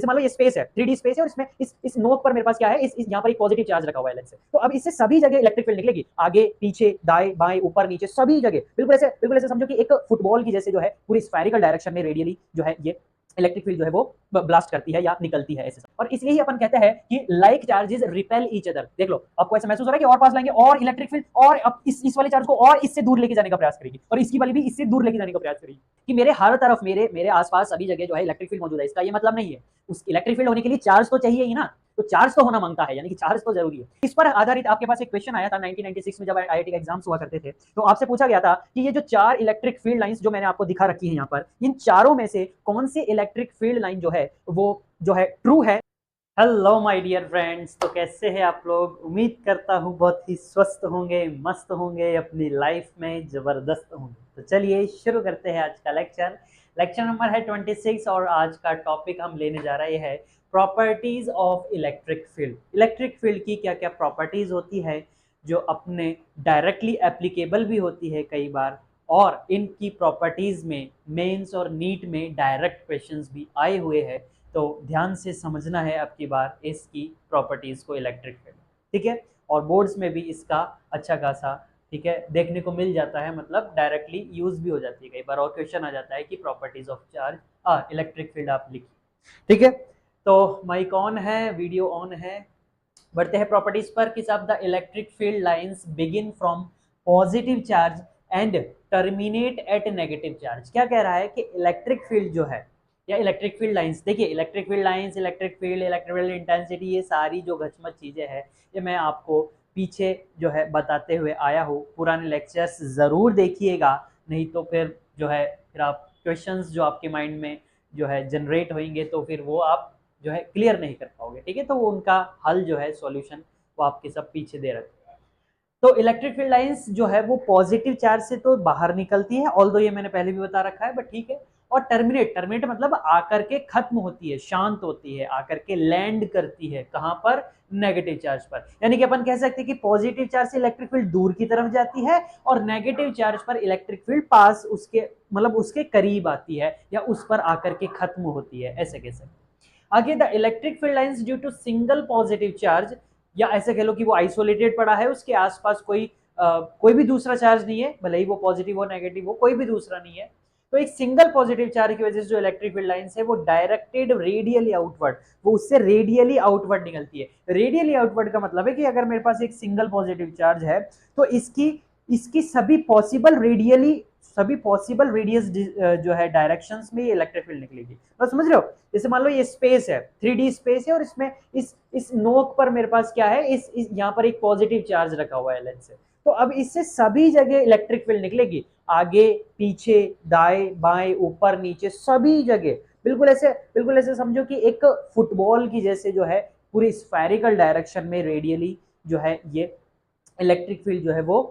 मान लो ये स्पेस है, 3D स्पेस है और इसमें इस नोक पर मेरे पास क्या है, इस यहाँ पर एक पॉजिटिव चार्ज रखा हुआ है लेंस से। तो अब इससे सभी जगह इलेक्ट्रिक फील्ड निकलेगी, आगे पीछे दाएं बाएं ऊपर नीचे सभी जगह, बिल्कुल ऐसे समझो कि एक फुटबॉल की जैसे जो है पूरी स्फेरिकल डायरेक्शन में रेडियली जो है ये इलेक्ट्रिक फील्ड जो है वो ब्लास्ट करती है या निकलती है ऐसे। और इसलिए ही अपन कहते हैं कि like charges repel each other. देख लो आपको ऐसा महसूस हो रहा है कि और पास लाएंगे और इलेक्ट्रिक फील्ड और अब इस वाले चार्ज को और इससे दूर लेके जाने का प्रयास करेगी और इसकी वाली भी इससे दूर लेके जाने का प्रयास करेगी, कि मेरे हर तरफ मेरे आसपास सभी जगह जो है इलेक्ट्रिक फील्ड मौजूद है। इसका ये मतलब नहीं है, उस इलेक्ट्रिक फील्ड होने के लिए चार्ज तो चाहिए ही ना, तो चार्ज तो होना मांगता है, यानी कि चार्ज तो जरूरी है। इस पर आधारित आपके पास एक क्वेश्चन आया था 1996 में जब आईआईटी के एग्जाम्स हुआ करते थे, तो आपसे पूछा गया था कि ये जो 4 इलेक्ट्रिक फील्ड लाइंस जो मैंने आपको दिखा रखी है यहाँ पर, इन चारों में से कौन सी इलेक्ट्रिक फील्ड लाइन जो है वो जो है ट्रू है। हेलो माय डियर फ्रेंड्स, तो कैसे हैं आप लोग? उम्मीद करता हूँ बहुत ही स्वस्थ होंगे, मस्त होंगे, अपनी लाइफ में जबरदस्त होंगे। तो चलिए शुरू करते हैं आज का लेक्चर। लेक्चर नंबर है 26 और आज का टॉपिक हम लेने जा रहे हैं properties of electric field. Electric field की क्या क्या प्रॉपर्टीज होती है जो अपने डायरेक्टली एप्लीकेबल भी होती है कई बार, और इनकी प्रॉपर्टीज में मेंस और नीट में डायरेक्ट क्वेश्चंस भी आए हुए हैं। तो ध्यान से समझना है अब की बार इसकी प्रॉपर्टीज को, इलेक्ट्रिक फील्ड, ठीक है। और बोर्ड्स में भी इसका अच्छा खासा, ठीक है, देखने को मिल जाता है, मतलब डायरेक्टली यूज भी हो जाती है कई बार, और क्वेश्चन आ जाता है कि properties of charge electric field आप लिखिए, ठीक है। तो माइक ऑन है, वीडियो ऑन है, बढ़ते हैं प्रॉपर्टीज पर। कि सब the electric field lines begin from positive charge and terminate at negative charge. क्या कह रहा है कि इलेक्ट्रिक फील्ड जो है या इलेक्ट्रिक फील्ड लाइंस, देखिए electric field lines, electric field intensity, ये सारी जो घचमच चीजें हैं ये मैं आपको पीछे जो है बताते हुए आया हूँ। पुराने लेक्चर्स जरूर देखिएगा, नहीं तो फिर जो है फिर आप क्वेश्चंस जो आपके माइंड में जो है जनरेट होंगे तो फिर वो आप जो है क्लियर नहीं कर पाओगे, ठीक है। तो वो उनका हल जो है सॉल्यूशन वो आपके सब पीछे दे रखे हैं। तो इलेक्ट्रिक फील्ड लाइंस जो है वो पॉजिटिव चार्ज से तो बाहर निकलती है, ऑल्दो ये मैंने पहले भी बता रखा है, बट ठीक है। और टर्मिनेट मतलब आकर के खत्म होती है, शांत होती है, आकर के लैंड करती है कहां पर? नेगेटिव चार्ज पर। यानी कि अपन कह सकते हैं कि पॉजिटिव चार्ज से इलेक्ट्रिक फील्ड दूर की तरफ जाती है और नेगेटिव चार्ज पर इलेक्ट्रिक फील्ड पास उसके मतलब उसके करीब आती है या उस पर आकर के खत्म होती है, ऐसे कह सकते हैं। आगे the electric field lines due to single positive charge, या ऐसे कह लो कि वो आइसोलेटेड पड़ा है, उसके आसपास कोई भी दूसरा चार्ज नहीं है, भले ही वो पॉजिटिव हो नेगेटिव हो, कोई भी दूसरा नहीं है। तो एक सिंगल पॉजिटिव चार्ज की वजह से जो इलेक्ट्रिक फील्ड लाइंस है वो डायरेक्टेड रेडियली आउटवर्ड, वो उससे रेडियली आउटवर्ड निकलती है। रेडियली आउटवर्ड का मतलब है कि अगर मेरे पास एक सिंगल पॉजिटिव चार्ज है तो इसकी इसकी सभी पॉसिबल रेडियस जो है डायरेक्शंस में ये इलेक्ट्रिक फील्ड निकलेगी। तो समझ रहे हो, जैसे मान लो ये स्पेस है, 3D स्पेस है और इसमें इस नोक पर मेरे पास क्या है, इस यहाँ पर एक पॉजिटिव चार्ज रखा हुआ है लेंस से। तो अब इससे सभी जगह इलेक्ट्रिक फील्ड निकलेगी, आगे पीछे दाएं बाएं ऊपर नीचे सभी जगह। बिल्कुल ऐसे समझो कि एक फुटबॉल की जैसे जो है पूरी स्फेरिकल डायरेक्शन में रेडियली जो है ये इलेक्ट्रिक फील्ड जो है वो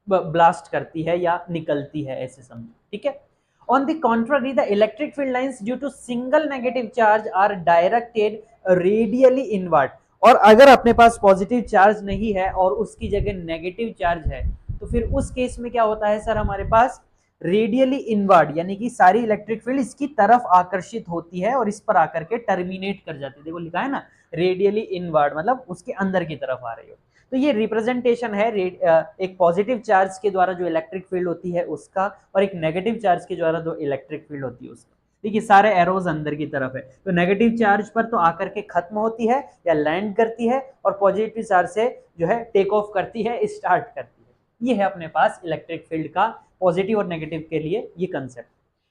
ब्लास्ट करती है या निकलती है, ऐसे समझो, ठीक है। On the contrary the electric field lines due to single negative charge are directed radially inward. और अगर अपने पास पॉजिटिव चार्ज नहीं है और उसकी जगह नेगेटिव चार्ज है तो फिर उस केस में क्या होता है सर, हमारे पास रेडियली इनवर्ड, यानी कि सारी इलेक्ट्रिक फील्ड इसकी तरफ आकर्षित होती है और इस पर आकर के टर्मिनेट कर जाती है। देखो लिखा है ना, रेडियली इनवर्ड मतलब उसके अंदर की तरफ आ रही हो। तो ये रिप्रेजेंटेशन है एक पॉजिटिव चार्ज के द्वारा जो इलेक्ट्रिक फील्ड होती है उसका, और एक नेगेटिव चार्ज के द्वारा जो इलेक्ट्रिक फील्ड होती है उसका। देखिए सारे एरोज अंदर की तरफ है, तो नेगेटिव चार्ज पर तो आकर के खत्म होती है या लैंड करती है, और पॉजिटिव चार्ज से जो है टेक ऑफ करती है, स्टार्ट करती है। ये है अपने पास इलेक्ट्रिक फील्ड का पॉजिटिव और नेगेटिव के लिए ये कंसेप्ट।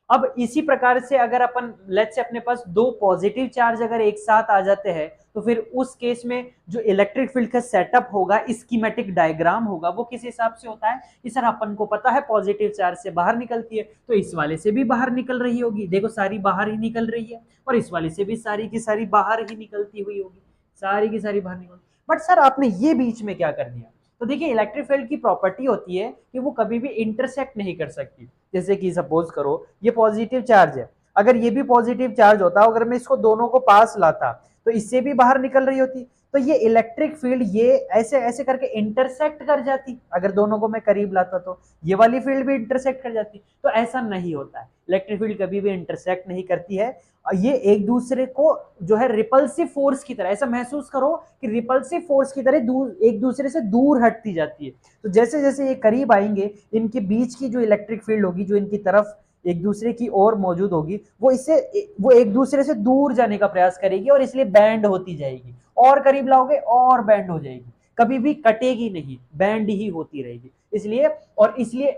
अब इसी प्रकार से अगर अपन लेट्स से अपने पास दो पॉजिटिव चार्ज अगर एक साथ आ जाते हैं तो फिर उस केस में जो इलेक्ट्रिक फील्ड का सेटअप होगा, स्कीमेटिक डायग्राम होगा, वो किस हिसाब से होता है कि सर अपन को पता है पॉजिटिव चार्ज से बाहर निकलती है तो इस वाले से भी बाहर निकल रही होगी, देखो सारी बाहर ही निकल रही है, और इस वाले से भी सारी की सारी बाहर ही निकलती हुई होगी, सारी की सारी बाहर निकल। बट सर आपने ये बीच में क्या कर दिया? तो देखिए इलेक्ट्रिक फील्ड की प्रॉपर्टी होती है कि वो कभी भी इंटरसेक्ट नहीं कर सकती। जैसे कि सपोज करो ये पॉजिटिव चार्ज है, अगर ये भी पॉजिटिव चार्ज होता, अगर मैं इसको दोनों को पास लाता तो इससे भी बाहर निकल रही होती, तो ये इलेक्ट्रिक फील्ड ये ऐसे ऐसे करके इंटरसेक्ट कर जाती, अगर दोनों को मैं करीब लाता तो ये वाली फील्ड भी इंटरसेक्ट कर जाती। तो ऐसा नहीं होता है, इलेक्ट्रिक फील्ड कभी भी इंटरसेक्ट नहीं करती है, ये एक दूसरे को जो है रिपल्सिव फोर्स की तरह, ऐसा महसूस करो कि रिपल्सिव फोर्स की तरह दूर एक दूसरे से दूर हटती जाती है। तो जैसे जैसे ये करीब आएंगे, इनके बीच की जो इलेक्ट्रिक फील्ड होगी, जो इनकी तरफ एक दूसरे की ओर मौजूद होगी, वो एक दूसरे से दूर जाने का प्रयास करेगी और इसलिए बैंड होती जाएगी। और करीब लाओगे और बैंड हो जाएगी, कभी भी कटेगी नहीं, बैंड ही होती रहेगी। इसलिए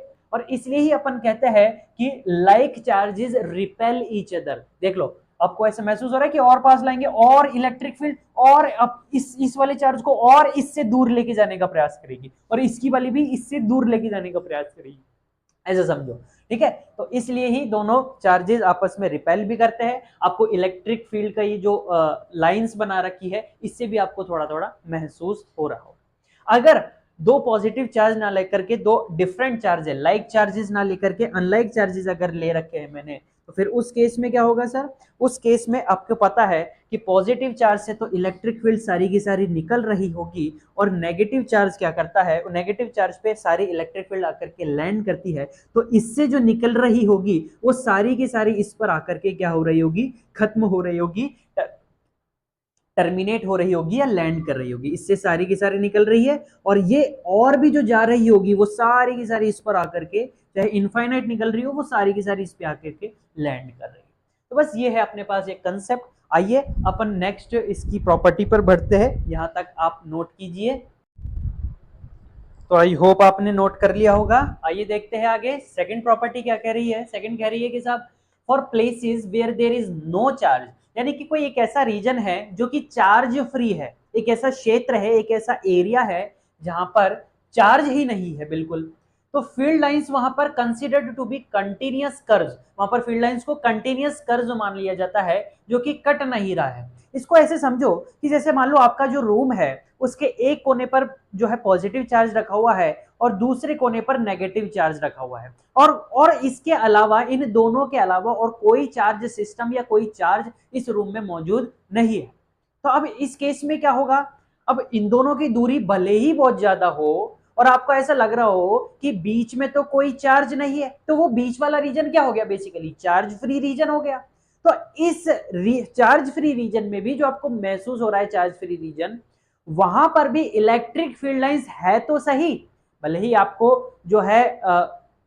इसलिए ही अपन कहते हैं कि like charges repel each other. देख लो, आपको ऐसा महसूस हो रहा है कि और पास लाएंगे और इलेक्ट्रिक फील्ड और अब इस वाले चार्ज को और इससे दूर लेके जाने का प्रयास करेगी, और इसकी वाली भी इससे दूर लेके जाने का प्रयास करेगी, ऐसा समझो। ठीक है, तो इसलिए ही दोनों चार्जेस आपस में रिपेल भी करते हैं। आपको इलेक्ट्रिक फील्ड का ये जो लाइंस बना रखी है, इससे भी आपको थोड़ा थोड़ा महसूस हो रहा हो। अगर दो पॉजिटिव चार्ज ना लेकर के दो डिफरेंट चार्ज है, लाइक चार्जेस ना लेकर के अनलाइक चार्जेस अगर ले रखे हैं मैंने, तो फिर उस केस में क्या होगा सर? उस केस में आपको पता है कि पॉजिटिव चार्ज से तो इलेक्ट्रिक फील्ड सारी की सारी निकल रही होगी, और नेगेटिव चार्ज क्या करता है, नेगेटिव चार्ज पे सारी इलेक्ट्रिक फील्ड आकर के लैंड करती है, तो इससे जो निकल रही होगी वो सारी की सारी इस पर आकर के क्या हो रही होगी? खत्म हो रही होगी, टर्मिनेट हो रही होगी या लैंड कर रही होगी। इससे सारी की सारी निकल रही है, और ये और भी जो जा रही होगी वो सारी की सारी इस पर आकर के, चाहे इनफाइनाइट निकल रही हो, वो सारी की सारी इस पे आकर के लैंड कर रही है। तो बस ये है अपने पास एक कंसेप्ट। आइए अपन नेक्स्ट इसकी प्रॉपर्टी पर बढ़ते हैं, यहां तक आप नोट कीजिए। तो आई होप आपने नोट कर लिया होगा। आइए देखते हैं आगे सेकंड प्रॉपर्टी क्या कह रही है। सेकंड कह रही है कि साहब for places where there is no charge, यानी कि कोई एक ऐसा रीजन है जो कि चार्ज फ्री है, एक ऐसा क्षेत्र है, एक ऐसा एरिया है जहां पर चार्ज ही नहीं है बिल्कुल, तो फील्ड लाइंस वहां पर considered to be continuous curve, वहां पर फील्ड लाइंस को कंटिन्यूअस कर्व मान लिया जाता है, जो कि कट नहीं रहा है। इसको ऐसे समझो कि जैसे मान लो आपका जो रूम है, उसके एक कोने पर जो है पॉजिटिव चार्ज रखा हुआ है और दूसरे कोने पर नेगेटिव चार्ज रखा हुआ है, और इसके अलावा, इन दोनों के अलावा और कोई चार्ज सिस्टम या कोई चार्ज इस रूम में मौजूद नहीं है। तो अब इस केस में क्या होगा? अब इन दोनों की दूरी भले ही बहुत ज्यादा हो और आपको ऐसा लग रहा हो कि बीच में तो कोई चार्ज नहीं है, तो वो बीच वाला रीजन क्या हो गया? बेसिकली चार्ज फ्री रीजन हो गया। तो इस चार्ज फ्री रीजन में भी जो आपको महसूस हो रहा है चार्ज फ्री रीजन, वहां पर भी इलेक्ट्रिक फील्ड लाइंस है तो सही, भले ही आपको जो है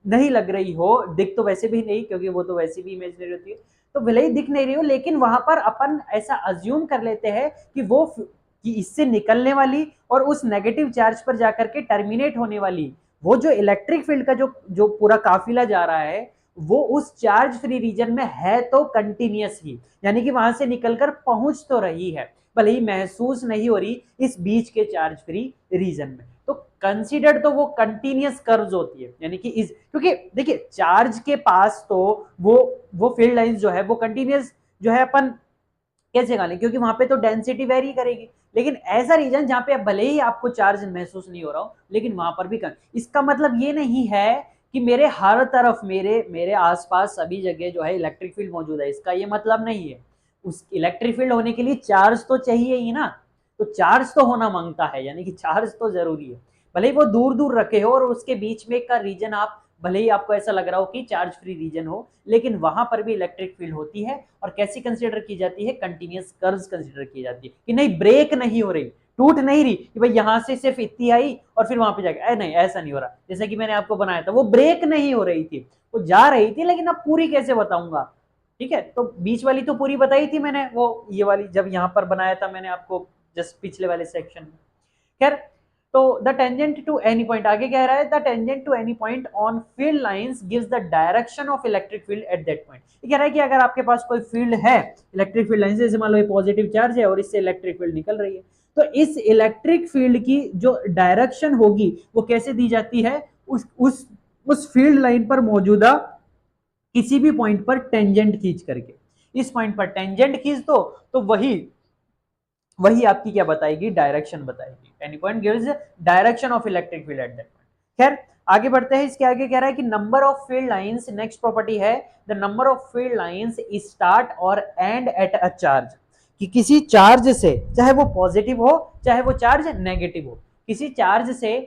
नहीं लग रही हो, दिख तो वैसे भी नहीं, क्योंकि वो तो वैसे भी इमेजिनरी होती है, तो भले ही दिख नहीं रही हो, लेकिन वहां पर अपन ऐसा अज्यूम कर लेते हैं कि इससे निकलने वाली और उस नेगेटिव चार्ज पर जाकर के टर्मिनेट होने वाली वो जो इलेक्ट्रिक फील्ड का जो जो पूरा काफिला जा रहा है, वो उस चार्ज फ्री रीजन में है तो कंटिन्यूअस ही, यानी कि वहां से निकलकर पहुंच तो रही है, भले ही महसूस नहीं हो रही इस बीच के चार्ज फ्री रीजन में। तो कंसीडर्ड तो वो कंटिन्यूअस कर्व्स होती है, यानी कि इस, क्योंकि देखिए चार्ज के पास तो वो फील्ड लाइंस जो है वो कंटिन्यूअस जो है अपन कैसे गालें, क्योंकि वहां पे तो डेंसिटी वेरी करेगी। लेकिन ऐसा रीजन जहां पे भले ही आपको चार्ज महसूस नहीं हो रहा हो, लेकिन वहां पर भी इसका मतलब ये नहीं है कि मेरे हर तरफ, मेरे आसपास सभी जगह जो है इलेक्ट्रिक फील्ड मौजूद है, इसका ये मतलब नहीं है। उस इलेक्ट्रिक फील्ड होने के लिए चार्ज तो चाहिए ही ना, तो चार्ज तो होना मांगता है, यानी कि चार्ज तो जरूरी है। भले ही वो दूर दूर रखे हो और उसके बीच में का रीजन आप, भले ही आपको ऐसा लग रहा हो कि चार्ज फ्री रीजन हो, लेकिन वहां पर भी इलेक्ट्रिक फील्ड होती है। और कैसी कंसीडर की जाती है? कंटिन्यूअस कर्व्स कंसीडर की जाती है, कि नहीं ब्रेक नहीं हो रही, टूट नहीं रही कि भाई यहां से सिर्फ इतनी आई और फिर वहां पे जाके, नहीं ऐसा नहीं हो रहा। जैसे कि मैंने आपको बनाया था, वो ब्रेक नहीं हो रही थी, वो जा रही थी, लेकिन अब पूरी कैसे बताऊंगा? ठीक है, तो बीच वाली तो पूरी बताई थी मैंने, वो ये वाली जब यहां पर बनाया था मैंने आपको जस्ट पिछले वाले सेक्शन में। खैर, तो the tangent to any point आगे कह रहा है, the tangent to any point on field lines gives the direction of electric field at that point. ये कह रहा है कि अगर आपके पास कोई फील्ड है, इलेक्ट्रिक फील्ड लाइन से, जैसे मान लो ये पॉजिटिव चार्ज है और इससे इलेक्ट्रिक फील्ड निकल रही है, तो इस इलेक्ट्रिक फील्ड की जो डायरेक्शन होगी वो कैसे दी जाती है? उस फील्ड लाइन पर मौजूदा किसी भी पॉइंट पर टेंजेंट खींच करके, इस पॉइंट पर टेंजेंट खींच दो, तो वही आपकी क्या बताएगी? डायरेक्शन बताएगी। Any point gives direction of electric field at that point. खैर, आगे बढ़ते हैं। इसके आगे कह रहा है कि number of field lines, next property है the number of field lines start और एंड एट अ चार्ज, कि किसी चार्ज से, चाहे वो पॉजिटिव हो चाहे वो चार्ज नेगेटिव हो, किसी चार्ज से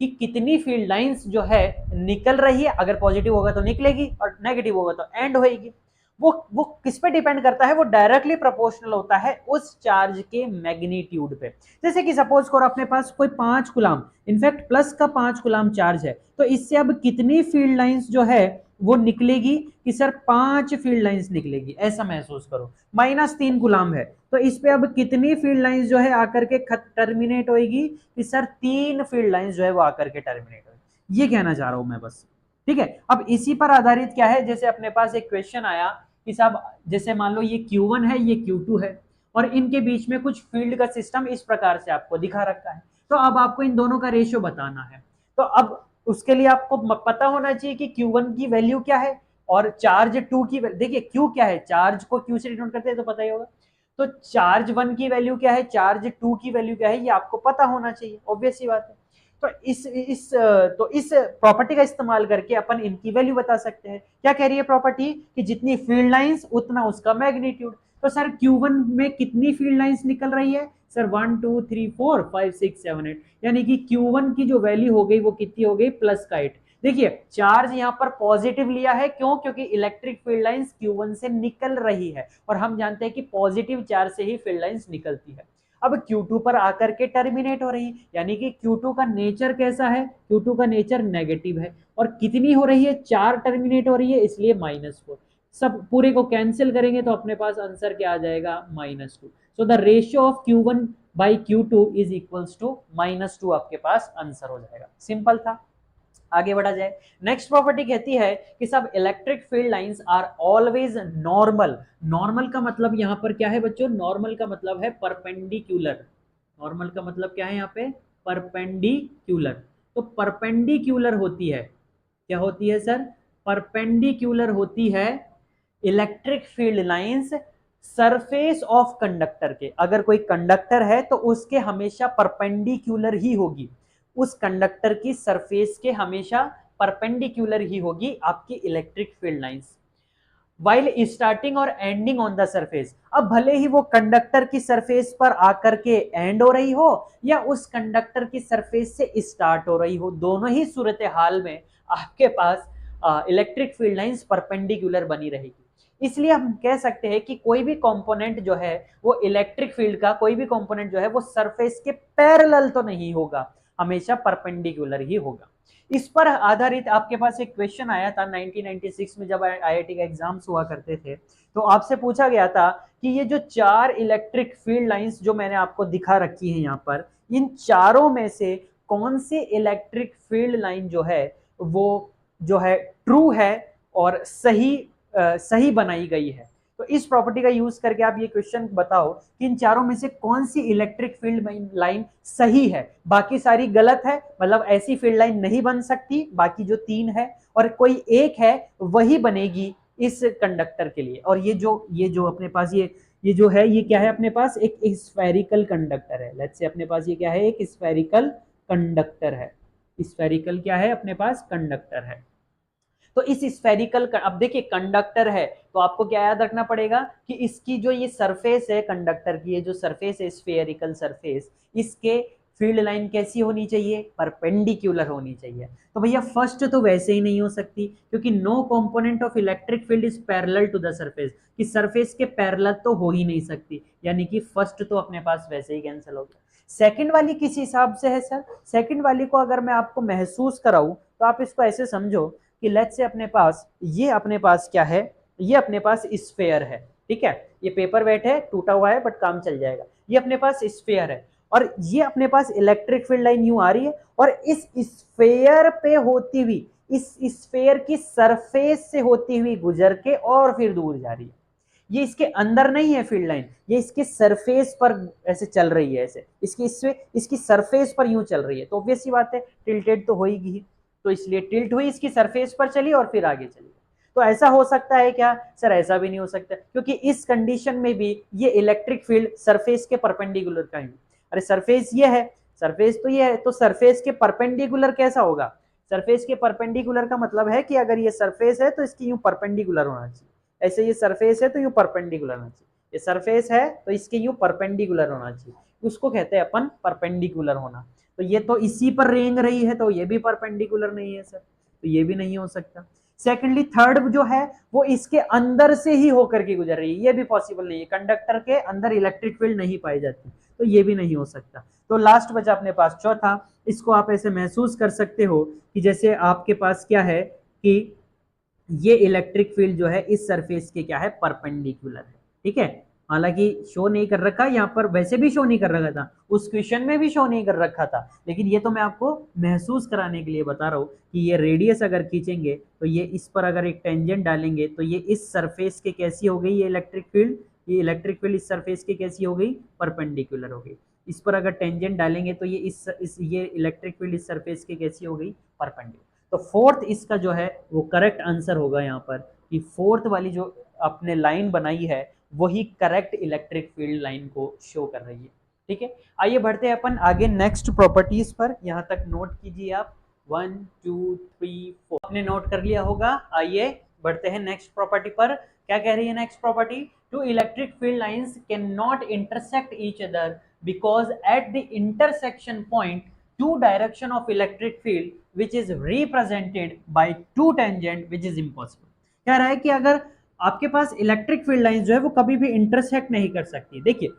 कि कितनी फील्ड लाइंस जो है निकल रही है, अगर पॉजिटिव होगा तो निकलेगी और नेगेटिव होगा तो एंड होएगी। वो किस पे डिपेंड करता है, वो डायरेक्टली प्रोपोर्शनल होता है उस चार्ज के मैग्नीट्यूड पे। जैसे कि सपोज करो अपने पास कोई 5 कूलम, इनफैक्ट प्लस का 5 कूलम चार्ज है, तो इससे अब कितनी फील्ड लाइंस जो है वो निकलेगी कि सर 5 फील्ड लाइंस निकलेगी, ऐसा महसूस करो। -3 कूलम है, तो इस पे अब कितनी फील्ड लाइंस जो है आकर के टर्मिनेट होगी कि सर 3 फील्ड लाइंस जो है वो आकर के टर्मिनेट होगी। ये कहना चाह रहा हूं मैं बस, ठीक है। अब इसी पर आधारित क्या है, जैसे अपने पास एक क्वेश्चन आया कि साहब जैसे मान लो ये Q1 है, ये Q2 है, और इनके बीच में कुछ फील्ड का सिस्टम इस प्रकार से आपको दिखा रखा है, तो अब आपको इन दोनों का रेशियो बताना है। तो अब उसके लिए आपको पता होना चाहिए कि Q1 की वैल्यू क्या है और चार्ज 2 की देखिए Q क्या है, चार्ज को Q से डिनोट करते हैं तो पता ही होगा। तो चार्ज 1 की वैल्यू क्या है, चार्ज 2 की वैल्यू क्या है, ये आपको पता होना चाहिए, ऑब्वियस सी बात है। तो इस प्रॉपर्टी का इस्तेमाल करके अपन इनकी वैल्यू बता सकते हैं। क्या कह रही है प्रॉपर्टी कि जितनी फील्ड लाइंस उतना उसका मैग्नीट्यूड। तो सर Q1 में कितनी फील्ड लाइंस निकल रही है, सर 1 2 3 4 5 6 7 8, यानी कि Q1 की जो वैल्यू हो गई वो कितनी हो गई, +8। देखिए चार्ज यहाँ पर पॉजिटिव लिया है, क्यों, क्योंकि इलेक्ट्रिक फील्ड लाइंस Q1 से निकल रही है, और हम जानते हैं कि पॉजिटिव चार्ज से ही फील्ड लाइंस निकलती है। अब Q2 पर आकर के टर्मिनेट हो रही है, यानी कि Q2 का नेचर कैसा है, Q2 का नेचर नेगेटिव है, और कितनी हो रही है, 4 टर्मिनेट हो रही है, इसलिए -4। सब पूरे को कैंसिल करेंगे तो अपने पास आंसर क्या आ जाएगा, -2। So the ratio of Q1 by Q2 is equals to -2, आपके पास आंसर हो जाएगा। सिंपल था। आगे बढ़ा जाए, नेक्स्ट प्रॉपर्टी कहती है कि सब electric field lines are always normal. Normal का मतलब यहां पर क्या है बच्चों, नॉर्मल का मतलब है परपेंडिकुलर। नॉर्मल का मतलब क्या है यहाँ पे, परपेंडिकुलर। तो परपेंडिकुलर होती है, क्या होती है सर, परपेंडिकुलर होती है electric field lines surface of conductor के। अगर कोई कंडक्टर है तो उसके हमेशा परपेंडिकुलर ही होगी, उस कंडक्टर की सरफेस के हमेशा परपेंडिकुलर ही होगी आपकी electric field lines, while starting और एंडिंग ऑन द सरफेस। अब भले ही वो कंडक्टर की सरफेस पर आकर के एंड हो रही हो या उस कंडक्टर की सरफेस से स्टार्ट हो रही हो, दोनों ही सूरत हाल में आपके पास इलेक्ट्रिक फील्ड लाइंस परपेंडिकुलर बनी रहेगी। इसलिए हम कह सकते हैं कि कोई भी कंपोनेंट जो है वो इलेक्ट्रिक फील्ड का कोई भी कंपोनेंट जो है वो सरफेस के पैरेलल तो नहीं होगा, हमेशा परपेंडिकुलर ही होगा। इस पर आधारित आपके पास एक क्वेश्चन आया था 1996 में, जब आईआईटी का एग्जाम्स हुआ करते थे, तो आपसे पूछा गया था कि ये जो 4 इलेक्ट्रिक फील्ड लाइंस जो मैंने आपको दिखा रखी है यहाँ पर, इन चारों में से कौन सी इलेक्ट्रिक फील्ड लाइन जो है वो जो है ट्रू है और सही बनाई गई है। तो इस प्रॉपर्टी का यूज करके आप ये क्वेश्चन बताओ कि इन चारों में से कौन सी इलेक्ट्रिक फील्ड लाइन सही है, बाकी सारी गलत है, मतलब ऐसी फील्ड लाइन नहीं बन सकती, बाकी जो 3 है और कोई एक है वही बनेगी इस कंडक्टर के लिए। और ये जो अपने पास ये जो है ये क्या है, अपने पास एक स्फेरिकल कंडक्टर है। लेट्स से अपने पास ये क्या है, एक स्फेरिकल कंडक्टर है। स्फेरिकल क्या है, अपने पास कंडक्टर है। तो इस स्फेरिकल, अब देखिए कंडक्टर है तो आपको क्या याद रखना पड़ेगा कि इसकी जो ये सरफेस है कंडक्टर की, ये जो सरफेस है स्फेरिकल सरफेस, इसके फील्ड लाइन कैसी होनी चाहिए, परपेंडिकुलर होनी चाहिए। तो भैया फर्स्ट तो वैसे ही नहीं हो सकती, क्योंकि no component of electric field is parallel to the surface, कि सरफेस के पैरेलल तो हो ही नहीं सकती, यानी कि फर्स्ट तो अपने पास वैसे ही कैंसिल हो गया। सेकंड वाली किस हिसाब से है सर, सेकंड वाली को अगर मैं आपको महसूस कराऊं तो आप इसको ऐसे समझो कि लेट्स से अपने पास क्या है, ये अपने पास स्फेयर है, ठीक है, ये पेपर वेट है, टूटा हुआ है बट काम चल जाएगा। ये अपने पास स्फेयर है और ये अपने पास इलेक्ट्रिक फील्ड लाइन यूं आ रही है और इस स्फेयर पे होती हुई, इस स्फेयर की सरफेस से होती हुई गुजर के और फिर दूर जा रही है। ये इसके अंदर नहीं है फील्ड लाइन, ये इसके सरफेस पर ऐसे चल रही है, ऐसे इसकी सरफेस पर यूं चल रही है। तो ऑब्वियस सी बात है टिल्टेड तो होगी ही, तो इसलिए टिल्ट हुई, इसकी सरफेस पर चली और फिर आगे चली। तो ऐसा हो सकता है क्या सर, ऐसा भी नहीं हो सकता, क्योंकि इस कंडीशन में भी ये इलेक्ट्रिक फील्ड सरफेस के परपेंडिकुलर का ही, अरे सरफेस ये है, सरफेस तो ये है, तो सरफेस के परपेंडिकुलर कैसा होगा, सरफेस के परपेंडिकुलर का मतलब है कि अगर ये सरफेस है तो इसकी यूं परपेंडिकुलर होना चाहिए, ऐसे ये सरफेस है तो यूं परपेंडिकुलर होना चाहिए, ये सरफेस है तो इसके यूं परपेंडिकुलर होना चाहिए, उसको कहते हैं अपन परपेंडिकुलर होना। तो ये तो इसी पर रेंग रही है तो ये भी परपेंडिकुलर नहीं है सर, तो ये भी नहीं हो सकता। सेकेंडली थर्ड जो है वो इसके अंदर से ही होकर के गुजर रही है, ये भी पॉसिबल नहीं है, कंडक्टर के अंदर इलेक्ट्रिक फील्ड नहीं पाई जाती, तो ये भी नहीं हो सकता। तो लास्ट बचा अपने पास चौथा, इसको आप ऐसे महसूस कर सकते हो कि जैसे आपके पास क्या है कि ये इलेक्ट्रिक फील्ड जो है इस सरफेस के क्या है, परपेंडिकुलर है, ठीक है। हालांकि शो नहीं कर रखा यहाँ पर, वैसे भी शो नहीं कर रखा था, उस क्वेश्चन में भी शो नहीं कर रखा था, लेकिन ये तो मैं आपको महसूस कराने के लिए बता रहा हूँ कि ये रेडियस अगर खींचेंगे तो ये इस पर अगर एक टेंजेंट डालेंगे तो ये इस सरफेस के कैसी हो गई, ये इलेक्ट्रिक फील्ड, ये इलेक्ट्रिक फील्ड इस सरफेस के कैसी हो गई, परपेंडिकुलर हो गई। इस पर अगर टेंजेंट डालेंगे तो ये ये इलेक्ट्रिक फील्ड इस सरफेस के कैसी हो गई, परपेंडिकुलर। तो फोर्थ इसका जो है वो करेक्ट आंसर होगा यहाँ पर, कि फोर्थ वाली जो आपने लाइन बनाई है वही करेक्ट इलेक्ट्रिक फील्ड लाइन को शो कर रही है, ठीक है। आइए बढ़ते हैं अपन आगे नेक्स्ट प्रॉपर्टीज पर, यहाँ तक नोट कीजिए आप, 1 2 3 4 आपने नोट कर लिया होगा। आइए बढ़ते हैं नेक्स्ट प्रॉपर्टी पर। क्या कह रही है next property, two electric field lines cannot intersect each other because at the intersection point two direction of electric field which is represented by two tangent which is impossible। कह रहा है कि अगर आपके पास इलेक्ट्रिक फील्ड लाइन जो है वो कभी भी इंटरसेक्ट नहीं कर सकती। देखिए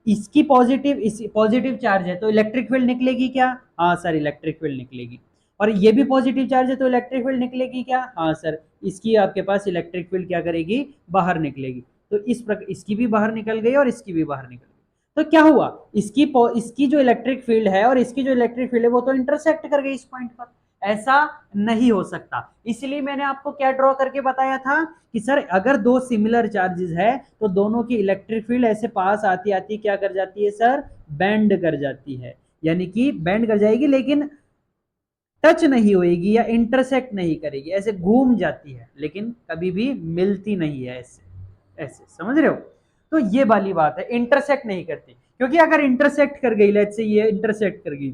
इसकी पॉजिटिव, इस पॉजिटिव चार्ज है तो इलेक्ट्रिक फील्ड निकलेगी क्या, हाँ सर इलेक्ट्रिक फील्ड निकलेगी। और ये भी पॉजिटिव चार्ज है तो इलेक्ट्रिक फील्ड निकलेगी क्या, हाँ सर, इसकी आपके पास इलेक्ट्रिक फील्ड क्या करेगी, बाहर निकलेगी। तो इस प्रकार इसकी भी बाहर निकल गई और इसकी भी बाहर निकल गई। तो क्या हुआ, इसकी जो इलेक्ट्रिक फील्ड है और इसकी जो इलेक्ट्रिक फील्ड है वो तो इंटरसेक्ट कर गई इस पॉइंट पर, ऐसा नहीं हो सकता। इसलिए मैंने आपको क्या ड्रॉ करके बताया था कि सर अगर दो सिमिलर चार्जेस है तो दोनों की इलेक्ट्रिक फील्ड ऐसे पास आती आती क्या कर जाती है सर, बेंड कर जाती है, यानी कि बेंड कर जाएगी लेकिन टच नहीं होएगी या इंटरसेक्ट नहीं करेगी, ऐसे घूम जाती है लेकिन कभी भी मिलती नहीं है, ऐसे ऐसे, समझ रहे हो। तो ये वाली बात है, इंटरसेक्ट नहीं करती, क्योंकि अगर इंटरसेक्ट कर गई, लेट्स से ये इंटरसेक्ट कर गई,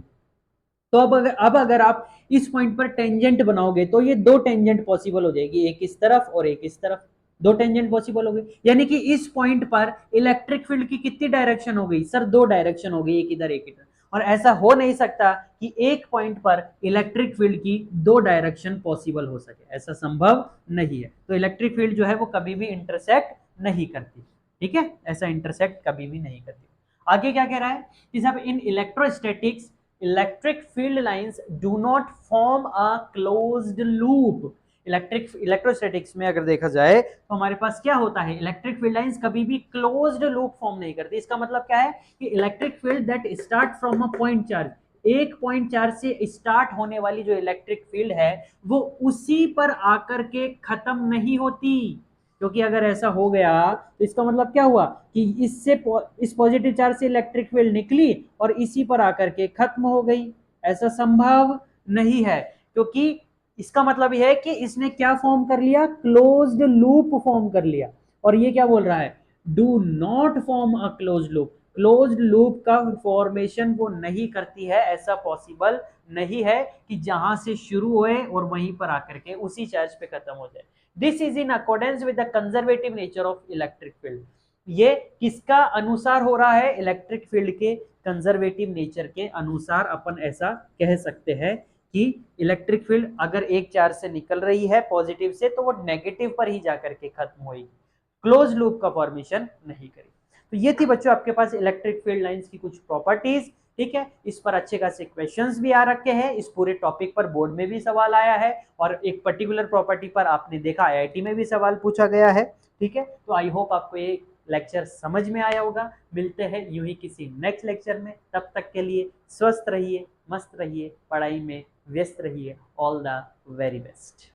तो अब अगर आप इस पॉइंट पर टेंजेंट बनाओगे तो ये दो टेंजेंट पॉसिबल हो जाएगी, एक इस तरफ और एक इस तरफ, दो टेंजेंट पॉसिबल हो गई। यानी कि इस पॉइंट पर इलेक्ट्रिक फील्ड की कितनी डायरेक्शन हो गई सर, दो डायरेक्शन हो गई, एक इधर एक इधर। और ऐसा हो नहीं सकता कि एक पॉइंट पर इलेक्ट्रिक फील्ड की दो डायरेक्शन पॉसिबल हो सके, ऐसा संभव नहीं है। तो इलेक्ट्रिक फील्ड जो है वो कभी भी इंटरसेक्ट नहीं करती, ठीक है, ऐसा इंटरसेक्ट कभी भी नहीं करती। आगे क्या कह रहा है कि सब in electrostatics electric field lines do not form a closed loop. Electrostatics में अगर देखा जाए तो हमारे पास क्या होता है, इलेक्ट्रिक फील्ड लाइंस कभी भी क्लोज्ड लूप फॉर्म नहीं करती। इसका मतलब क्या है कि electric field that start from a point charge, एक पॉइंट चार्ज से स्टार्ट होने वाली जो इलेक्ट्रिक फील्ड है वो उसी पर आकर के खत्म नहीं होती। क्योंकि अगर ऐसा हो गया तो इसका मतलब क्या हुआ कि इस पॉजिटिव चार्ज से इलेक्ट्रिक फील्ड निकली और इसी पर आकर के खत्म हो गई, ऐसा संभव नहीं है। क्योंकि इसका मतलब यह है कि इसने क्या फॉर्म कर लिया, क्लोज्ड लूप फॉर्म कर लिया। और ये क्या बोल रहा है, do not form a closed loop, closed loop का फॉर्मेशन वो नहीं करती है, ऐसा पॉसिबल नहीं है कि जहां से शुरू होए और वहीं पर आकर के उसी चार्ज पे खत्म हो जाए। This is in accordance with the conservative nature of electric field. ये किसका अनुसार हो रहा है, इलेक्ट्रिक फील्ड के कंजर्वेटिव नेचर के अनुसार अपन ऐसा कह सकते हैं कि इलेक्ट्रिक फील्ड अगर एक चार्ज से निकल रही है पॉजिटिव से तो वो नेगेटिव पर ही जाकर के खत्म होगी, क्लोज लूप का फॉर्मेशन नहीं करेगी। तो ये थी बच्चों आपके पास इलेक्ट्रिक फील्ड लाइंस की कुछ प्रॉपर्टीज, ठीक है। इस पर अच्छे खासे क्वेश्चंस भी आ रखे हैं, इस पूरे टॉपिक पर बोर्ड में भी सवाल आया है और एक पर्टिकुलर प्रॉपर्टी पर आपने देखा आईआईटी में भी सवाल पूछा गया है, ठीक है। तो आई होप आपको ये लेक्चर समझ में आया होगा। मिलते हैं यूं ही किसी नेक्स्ट लेक्चर में, तब तक के लिए स्वस्थ रहिए, मस्त रहिए, पढ़ाई में व्यस्त रहिए। All the very best.